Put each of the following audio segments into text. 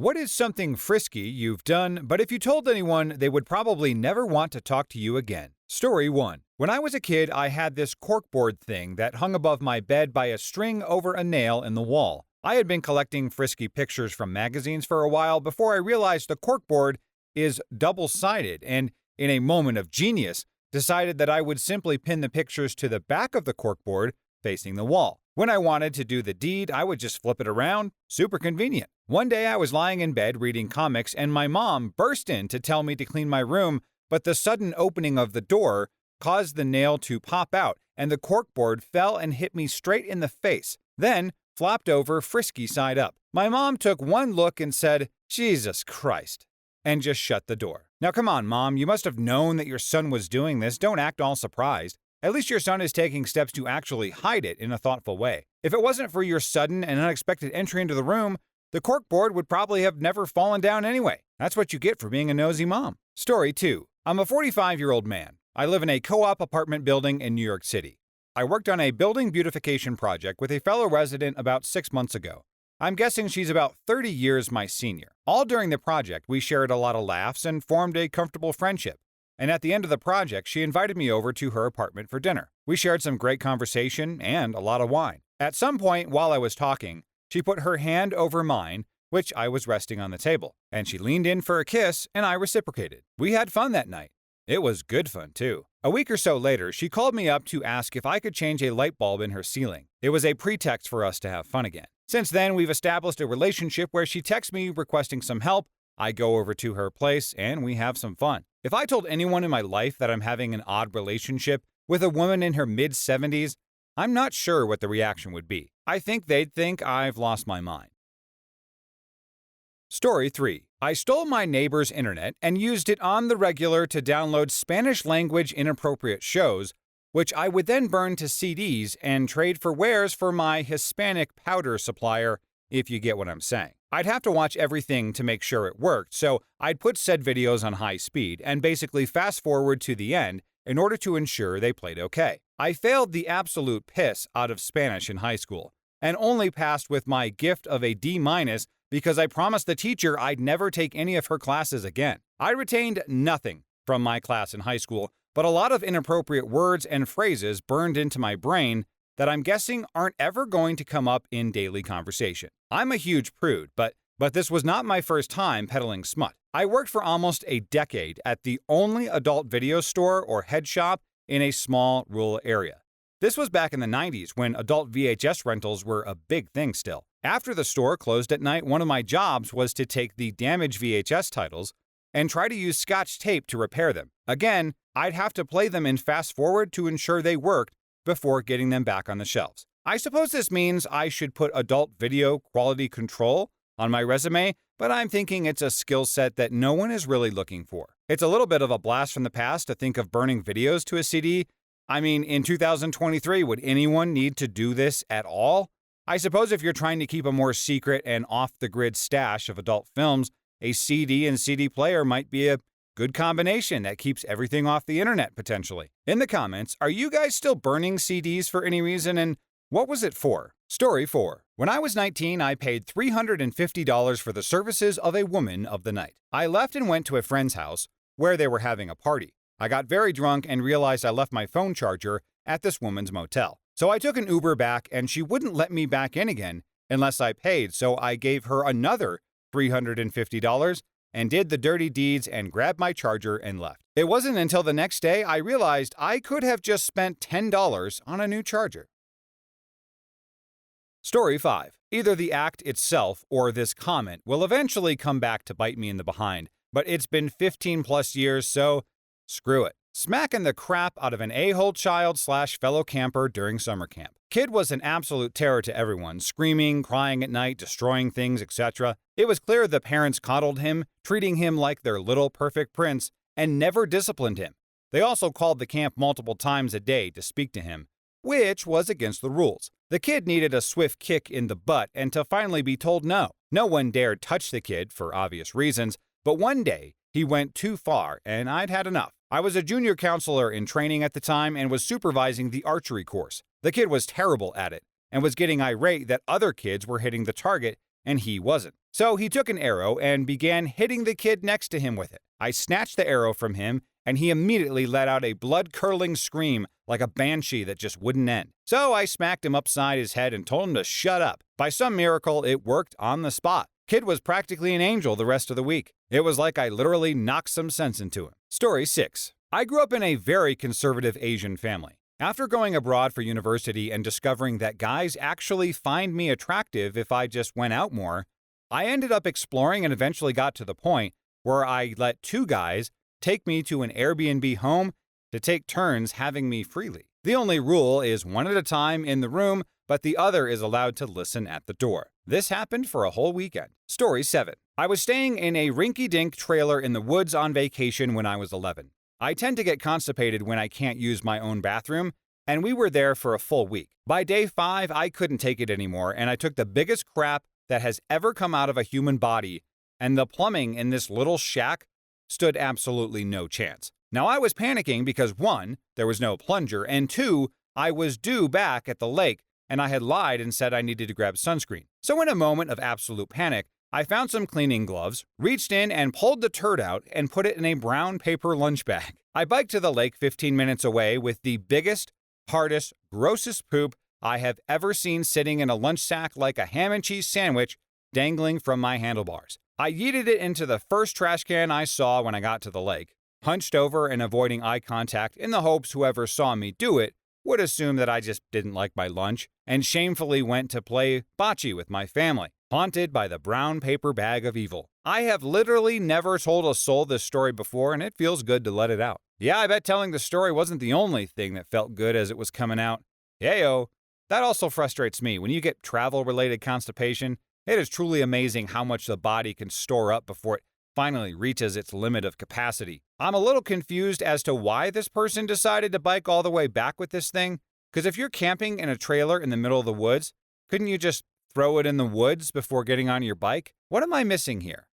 What is something frisky you've done, but if you told anyone, they would probably never want to talk to you again? Story 1. When I was a kid, I had this corkboard thing that hung above my bed by a string over a nail in the wall. I had been collecting frisky pictures from magazines for a while before I realized the corkboard is double-sided and, in a moment of genius, decided that I would simply pin the pictures to the back of the corkboard facing the wall. When I wanted to do the deed, I would just flip it around. Super convenient. One day I was lying in bed reading comics and my mom burst in to tell me to clean my room, but the sudden opening of the door caused the nail to pop out and the corkboard fell and hit me straight in the face, then flopped over frisky side up. My mom took one look and said, "Jesus Christ," and just shut the door. Now come on, Mom, you must have known that your son was doing this. Don't act all surprised. At least your son is taking steps to actually hide it in a thoughtful way. If it wasn't for your sudden and unexpected entry into the room, the corkboard would probably have never fallen down anyway. That's what you get for being a nosy mom. Story 2. I'm a 45-year-old man. I live in a co-op apartment building in New York City. I worked on a building beautification project with a fellow resident about 6 months ago. I'm guessing she's about 30 years my senior. All during the project, we shared a lot of laughs and formed a comfortable friendship. And at the end of the project, she invited me over to her apartment for dinner. We shared some great conversation and a lot of wine. At some point while I was talking, she put her hand over mine, which I was resting on the table, and she leaned in for a kiss, and I reciprocated. We had fun that night. It was good fun, too. A week or so later, she called me up to ask if I could change a light bulb in her ceiling. It was a pretext for us to have fun again. Since then, we've established a relationship where she texts me requesting some help, I go over to her place, and we have some fun. If I told anyone in my life that I'm having an odd relationship with a woman in her mid-70s, I'm not sure what the reaction would be. I think they'd think I've lost my mind. Story 3. I stole my neighbor's internet and used it on the regular to download Spanish-language inappropriate shows, which I would then burn to CDs and trade for wares for my Hispanic powder supplier, if you get what I'm saying. I'd have to watch everything to make sure it worked, so I'd put said videos on high speed and basically fast forward to the end in order to ensure they played okay. I failed the absolute piss out of Spanish in high school and only passed with my gift of a D- because I promised the teacher I'd never take any of her classes again. I retained nothing from my class in high school, but a lot of inappropriate words and phrases burned into my brain that I'm guessing aren't ever going to come up in daily conversation. I'm a huge prude, but this was not my first time peddling smut. I worked for almost a decade at the only adult video store or head shop in a small rural area. This was back in the 90s when adult VHS rentals were a big thing still. After the store closed at night, one of my jobs was to take the damaged VHS titles and try to use Scotch tape to repair them. Again, I'd have to play them in fast forward to ensure they worked before getting them back on the shelves. I suppose this means I should put adult video quality control on my resume, but I'm thinking it's a skill set that no one is really looking for. It's a little bit of a blast from the past to think of burning videos to a CD. I mean, in 2023, would anyone need to do this at all? I suppose if you're trying to keep a more secret and off-the-grid stash of adult films, a CD and CD player might be a good combination that keeps everything off the internet, potentially. In the comments, are you guys still burning CDs for any reason, and what was it for? Story 4. When I was 19, I paid $350 for the services of a woman of the night. I left and went to a friend's house where they were having a party. I got very drunk and realized I left my phone charger at this woman's motel. So I took an Uber back and she wouldn't let me back in again unless I paid, so I gave her another $350 and did the dirty deeds and grabbed my charger and left. It wasn't until the next day I realized I could have just spent $10 on a new charger. Story 5. Either the act itself or this comment will eventually come back to bite me in the behind, but it's been 15 plus years, so screw it. Smacking the crap out of an a-hole child/fellow camper during summer camp. Kid was an absolute terror to everyone, screaming, crying at night, destroying things, etc. It was clear the parents coddled him, treating him like their little perfect prince, and never disciplined him. They also called the camp multiple times a day to speak to him, which was against the rules. The kid needed a swift kick in the butt and to finally be told no. No one dared touch the kid for obvious reasons, but one day he went too far and I'd had enough. I was a junior counselor in training at the time and was supervising the archery course. The kid was terrible at it and was getting irate that other kids were hitting the target and he wasn't. So he took an arrow and began hitting the kid next to him with it. I snatched the arrow from him, and he immediately let out a blood-curdling scream like a banshee that just wouldn't end. So I smacked him upside his head and told him to shut up. By some miracle, it worked on the spot. Kid was practically an angel the rest of the week. It was like I literally knocked some sense into him. Story 6. I grew up in a very conservative Asian family. After going abroad for university and discovering that guys actually find me attractive if I just went out more, I ended up exploring and eventually got to the point where I let 2 guys take me to an Airbnb home to take turns having me freely. The only rule is 1 at a time in the room, but the other is allowed to listen at the door. This happened for a whole weekend. Story 7. I was staying in a rinky-dink trailer in the woods on vacation when I was 11. I tend to get constipated when I can't use my own bathroom, and we were there for a full week. By day 5, I couldn't take it anymore, and I took the biggest crap that has ever come out of a human body, and the plumbing in this little shack stood absolutely no chance. Now, I was panicking because 1, there was no plunger, and 2, I was due back at the lake, and I had lied and said I needed to grab sunscreen. So in a moment of absolute panic, I found some cleaning gloves, reached in and pulled the turd out and put it in a brown paper lunch bag. I biked to the lake 15 minutes away with the biggest, hardest, grossest poop I have ever seen sitting in a lunch sack like a ham and cheese sandwich dangling from my handlebars. I yeeted it into the first trash can I saw when I got to the lake, hunched over and avoiding eye contact in the hopes whoever saw me do it would assume that I just didn't like my lunch, and shamefully went to play bocce with my family, haunted by the brown paper bag of evil. I have literally never told a soul this story before, and it feels good to let it out. Yeah, I bet telling the story wasn't the only thing that felt good as it was coming out. Yayo. That also frustrates me. When you get travel-related constipation, it is truly amazing how much the body can store up before it finally reaches its limit of capacity. I'm a little confused as to why this person decided to bike all the way back with this thing, because if you're camping in a trailer in the middle of the woods, couldn't you just throw it in the woods before getting on your bike? What am I missing here?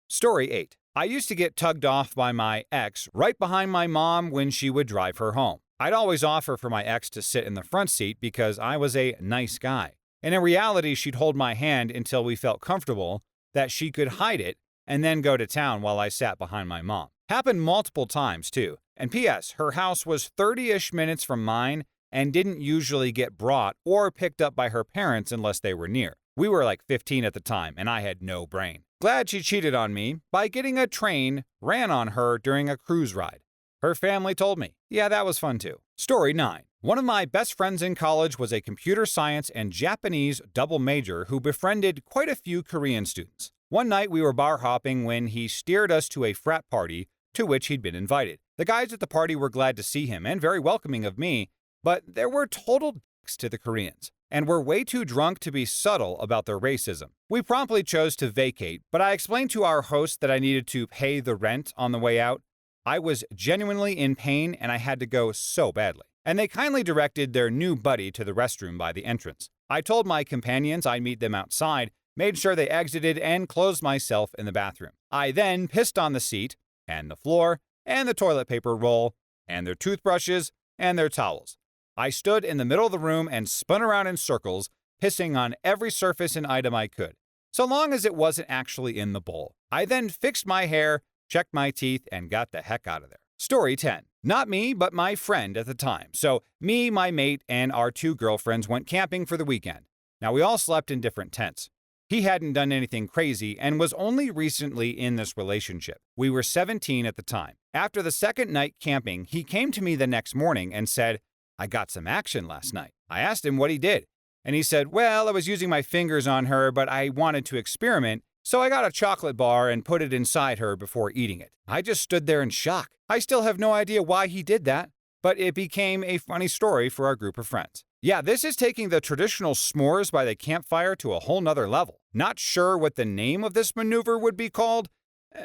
Story 8. I used to get tugged off by my ex right behind my mom when she would drive her home. I'd always offer for my ex to sit in the front seat because I was a nice guy. And in reality, she'd hold my hand until we felt comfortable that she could hide it and then go to town while I sat behind my mom. Happened multiple times, too. And P.S., her house was 30-ish minutes from mine and didn't usually get brought or picked up by her parents unless they were near. We were like 15 at the time, and I had no brain. Glad she cheated on me by getting a train ran on her during a cruise ride. Her family told me. Yeah, that was fun, too. Story 9. One of my best friends in college was a computer science and Japanese double major who befriended quite a few Korean students. One night we were bar hopping when he steered us to a frat party to which he'd been invited. The guys at the party were glad to see him and very welcoming of me, but there were total dicks to the Koreans and were way too drunk to be subtle about their racism. We promptly chose to vacate, but I explained to our host that I needed to pay the rent on the way out. I was genuinely in pain and I had to go so badly. And they kindly directed their new buddy to the restroom by the entrance. I told my companions I'd meet them outside, made sure they exited, and closed myself in the bathroom. I then pissed on the seat, and the floor, and the toilet paper roll, and their toothbrushes, and their towels. I stood in the middle of the room and spun around in circles, pissing on every surface and item I could, so long as it wasn't actually in the bowl. I then fixed my hair, checked my teeth, and got the heck out of there. Story 10. Not me, but my friend at the time. So me, my mate, and our 2 girlfriends went camping for the weekend. Now, we all slept in different tents. He hadn't done anything crazy and was only recently in this relationship. We were 17 at the time. After the second night camping, he came to me the next morning and said, "I got some action last night." I asked him what he did, and he said, "Well, I was using my fingers on her, but I wanted to experiment, so I got a chocolate bar and put it inside her before eating it." I just stood there in shock. I still have no idea why he did that, but it became a funny story for our group of friends. Yeah, this is taking the traditional s'mores by the campfire to a whole nother level. Not sure what the name of this maneuver would be called.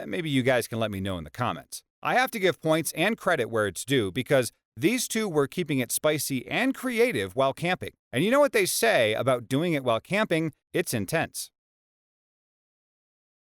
Maybe you guys can let me know in the comments. I have to give points and credit where it's due because these 2 were keeping it spicy and creative while camping. And you know what they say about doing it while camping? It's intense.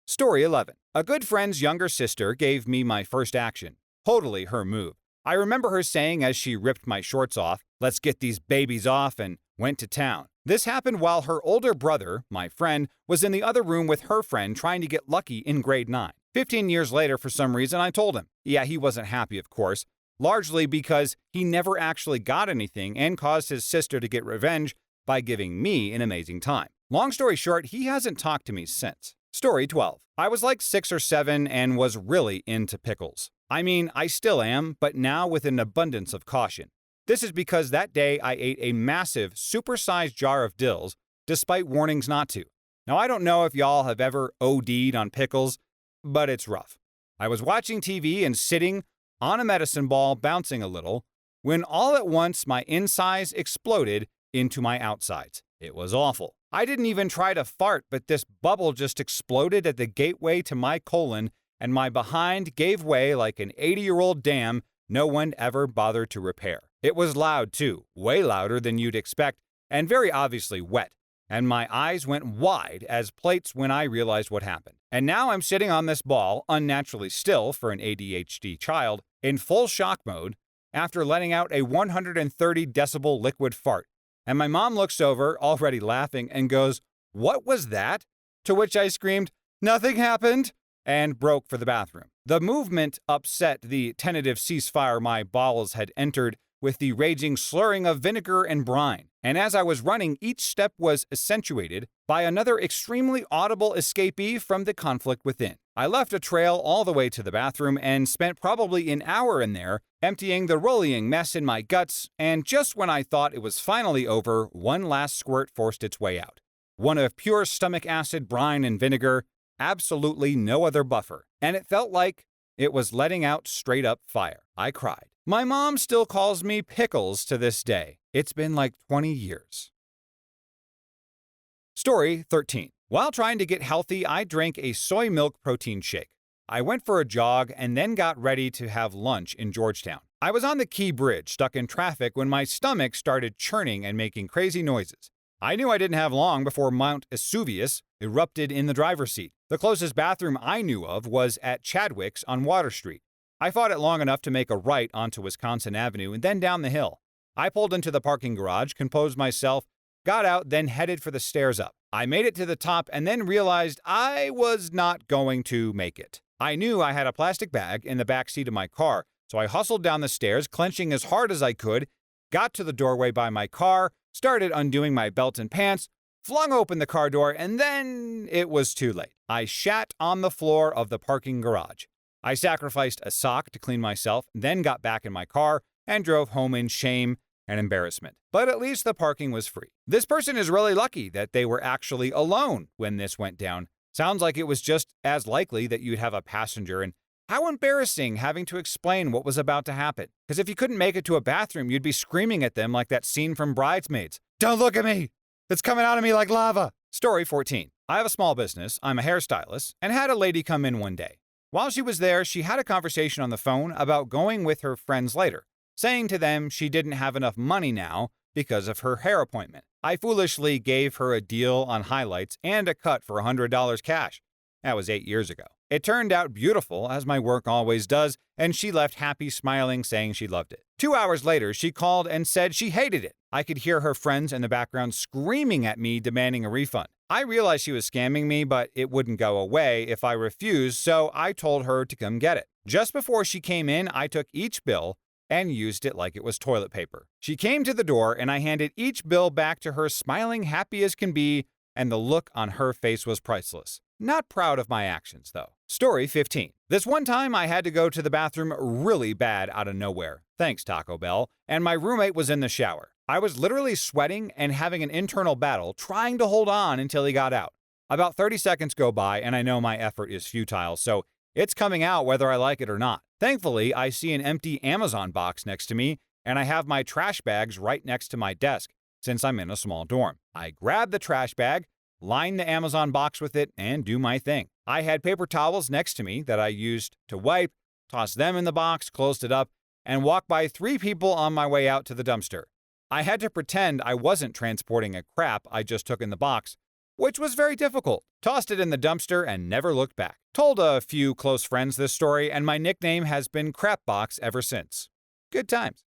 Story 11. A good friend's younger sister gave me my first action. Totally her move. I remember her saying as she ripped my shorts off, "Let's get these babies off," and went to town. This happened while her older brother, my friend, was in the other room with her friend trying to get lucky in grade 9. 15 years later, for some reason, I told him. Yeah, he wasn't happy, of course, largely because he never actually got anything and caused his sister to get revenge by giving me an amazing time. Long story short, he hasn't talked to me since. Story 12. I was like 6 or 7 and was really into pickles. I mean, I still am, but now with an abundance of caution. This is because that day I ate a massive, supersized jar of dills, despite warnings not to. Now, I don't know if y'all have ever OD'd on pickles, but it's rough. I was watching TV and sitting on a medicine ball, bouncing a little, when all at once my insides exploded into my outsides. It was awful. I didn't even try to fart, but this bubble just exploded at the gateway to my colon, and my behind gave way like an 80-year-old dam no one ever bothered to repair. It was loud too, way louder than you'd expect, and very obviously wet, and my eyes went wide as plates when I realized what happened. And now I'm sitting on this ball, unnaturally still for an ADHD child, in full shock mode, after letting out a 130 decibel liquid fart. And my mom looks over, already laughing, and goes, "What was that?" To which I screamed, "Nothing happened," and broke for the bathroom. The movement upset the tentative ceasefire my bowels had entered with the raging slurring of vinegar and brine. And as I was running, each step was accentuated by another extremely audible escapee from the conflict within. I left a trail all the way to the bathroom and spent probably an hour in there, emptying the rolling mess in my guts, and just when I thought it was finally over, one last squirt forced its way out. One of pure stomach acid, brine, and vinegar, absolutely no other buffer, and it felt like it was letting out straight-up fire. I cried. My mom still calls me Pickles to this day. It's been like 20 years. Story 13. While trying to get healthy, I drank a soy milk protein shake. I went for a jog and then got ready to have lunch in Georgetown. I was on the Key Bridge, stuck in traffic, when my stomach started churning and making crazy noises. I knew I didn't have long before Mount Vesuvius erupted in the driver's seat. The closest bathroom I knew of was at Chadwick's on Water Street. I fought it long enough to make a right onto Wisconsin Avenue and then down the hill. I pulled into the parking garage, composed myself, got out, then headed for the stairs up. I made it to the top and then realized I was not going to make it. I knew I had a plastic bag in the back seat of my car, so I hustled down the stairs, clenching as hard as I could, got to the doorway by my car, started undoing my belt and pants, flung open the car door, and then it was too late. I shat on the floor of the parking garage. I sacrificed a sock to clean myself, then got back in my car and drove home in shame and embarrassment. But at least the parking was free. This person is really lucky that they were actually alone when this went down. Sounds like it was just as likely that you'd have a passenger, and how embarrassing having to explain what was about to happen. Because if you couldn't make it to a bathroom, you'd be screaming at them like that scene from Bridesmaids. "Don't look at me! It's coming out of me like lava!" Story 14. I have a small business, I'm a hairstylist, and had a lady come in one day. While she was there, she had a conversation on the phone about going with her friends later, saying to them she didn't have enough money now because of her hair appointment. I foolishly gave her a deal on highlights and a cut for $100 cash. That was 8 years ago. It turned out beautiful, as my work always does, and she left happy, smiling, saying she loved it. 2 hours later, she called and said she hated it. I could hear her friends in the background screaming at me, demanding a refund. I realized she was scamming me, but it wouldn't go away if I refused, so I told her to come get it. Just before she came in, I took each bill and used it like it was toilet paper. She came to the door, and I handed each bill back to her, smiling happy as can be, and the look on her face was priceless. Not proud of my actions, though. Story 15. This one time I had to go to the bathroom really bad out of nowhere. Thanks, Taco Bell. And my roommate was in the shower. I was literally sweating and having an internal battle, trying to hold on until he got out. About 30 seconds go by, and I know my effort is futile, so it's coming out whether I like it or not. Thankfully, I see an empty Amazon box next to me, and I have my trash bags right next to my desk, since I'm in a small dorm. I grab the trash bag, line the Amazon box with it, and do my thing. I had paper towels next to me that I used to wipe, tossed them in the box, closed it up, and walked by 3 people on my way out to the dumpster. I had to pretend I wasn't transporting a crap I just took in the box, which was very difficult. Tossed it in the dumpster and never looked back. Told a few close friends this story, and my nickname has been Crapbox ever since. Good times.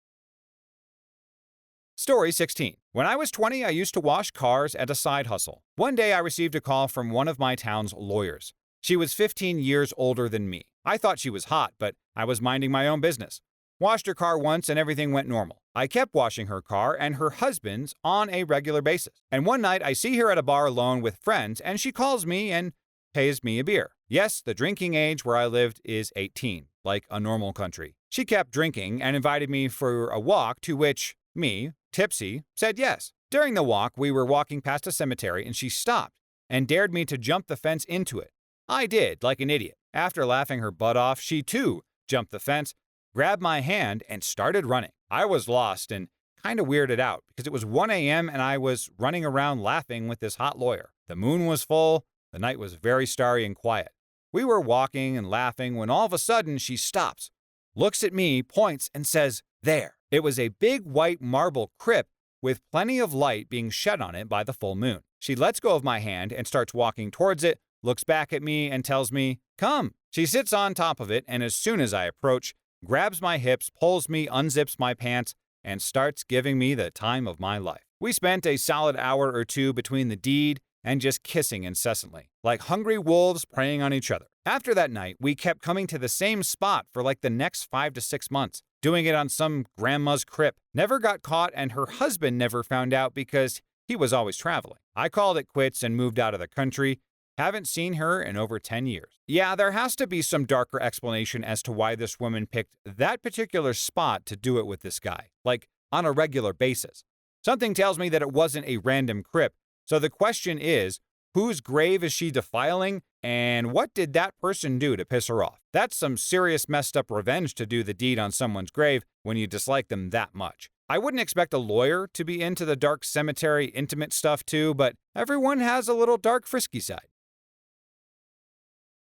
Story 16. When I was 20, I used to wash cars as a side hustle. One day, I received a call from one of my town's lawyers. She was 15 years older than me. I thought she was hot, but I was minding my own business. Washed her car once and everything went normal. I kept washing her car and her husband's on a regular basis. And one night, I see her at a bar alone with friends, and she calls me and pays me a beer. Yes, the drinking age where I lived is 18, like a normal country. She kept drinking and invited me for a walk, to which me, tipsy, said yes. During the walk, we were walking past a cemetery and she stopped and dared me to jump the fence into it. I did, like an idiot. After laughing her butt off, she too jumped the fence, grabbed my hand, and started running. I was lost and kind of weirded out because it was 1 a.m. and I was running around laughing with this hot lawyer. The moon was full, the night was very starry and quiet. We were walking and laughing when all of a sudden she stops, looks at me, points, and says, "There." It was a big white marble crypt with plenty of light being shed on it by the full moon. She lets go of my hand and starts walking towards it, looks back at me and tells me, "Come." She sits on top of it, and as soon as I approach, grabs my hips, pulls me, unzips my pants, and starts giving me the time of my life. We spent a solid hour or two between the deed and just kissing incessantly, like hungry wolves preying on each other. After that night, we kept coming to the same spot for like the next 5 to 6 months, doing it on some grandma's crypt. Never got caught, and her husband never found out because he was always traveling. I called it quits and moved out of the country. Haven't seen her in over 10 years. Yeah, there has to be some darker explanation as to why this woman picked that particular spot to do it with this guy, like on a regular basis. Something tells me that it wasn't a random crypt. So the question is, whose grave is she defiling, and what did that person do to piss her off? That's some serious messed up revenge to do the deed on someone's grave when you dislike them that much. I wouldn't expect a lawyer to be into the dark cemetery intimate stuff too, but everyone has a little dark Frisky side.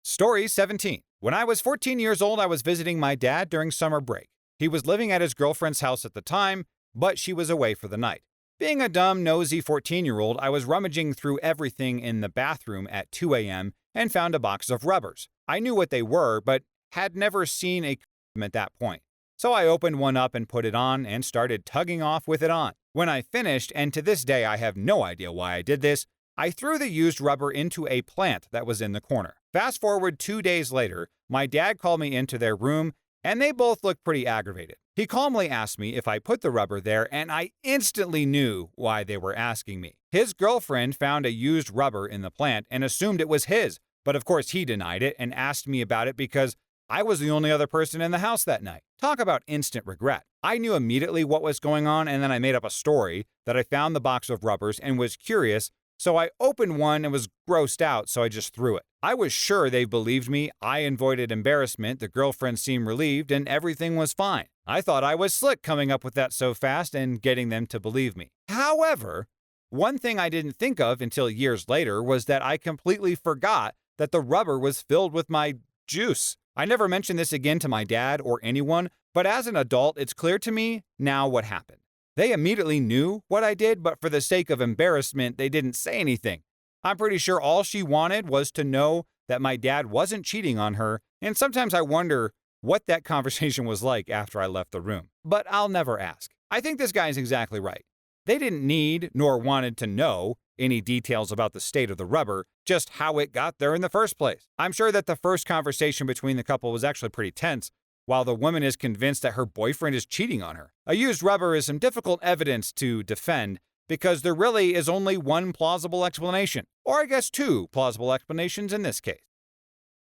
Story 17. When I was 14 years old, I was visiting my dad during summer break. He was living at his girlfriend's house at the time, but she was away for the night. Being a dumb, nosy 14-year-old, I was rummaging through everything in the bathroom at 2 a.m. and found a box of rubbers. I knew what they were, but had never seen a condom at that point. So I opened one up and put it on and started tugging off with it on. When I finished, and to this day I have no idea why I did this, I threw the used rubber into a plant that was in the corner. Fast forward 2 days later, my dad called me into their room, and they both looked pretty aggravated. He calmly asked me if I put the rubber there, and I instantly knew why they were asking me. His girlfriend found a used rubber in the plant and assumed it was his, but of course he denied it and asked me about it because I was the only other person in the house that night. Talk about instant regret. I knew immediately what was going on, and then I made up a story that I found the box of rubbers and was curious, so I opened one and was grossed out, so I just threw it. I was sure they believed me, I avoided embarrassment, the girlfriend seemed relieved, and everything was fine. I thought I was slick coming up with that so fast and getting them to believe me. However, one thing I didn't think of until years later was that I completely forgot that the rubber was filled with my juice. I never mentioned this again to my dad or anyone, but as an adult, it's clear to me now what happened. They immediately knew what I did, but for the sake of embarrassment, they didn't say anything. I'm pretty sure all she wanted was to know that my dad wasn't cheating on her, and sometimes I wonder what that conversation was like after I left the room. But I'll never ask. I think this guy is exactly right. They didn't need nor wanted to know any details about the state of the rubber, just how it got there in the first place. I'm sure that the first conversation between the couple was actually pretty tense, while the woman is convinced that her boyfriend is cheating on her. A used rubber is some difficult evidence to defend because there really is only one plausible explanation, or I guess two plausible explanations in this case.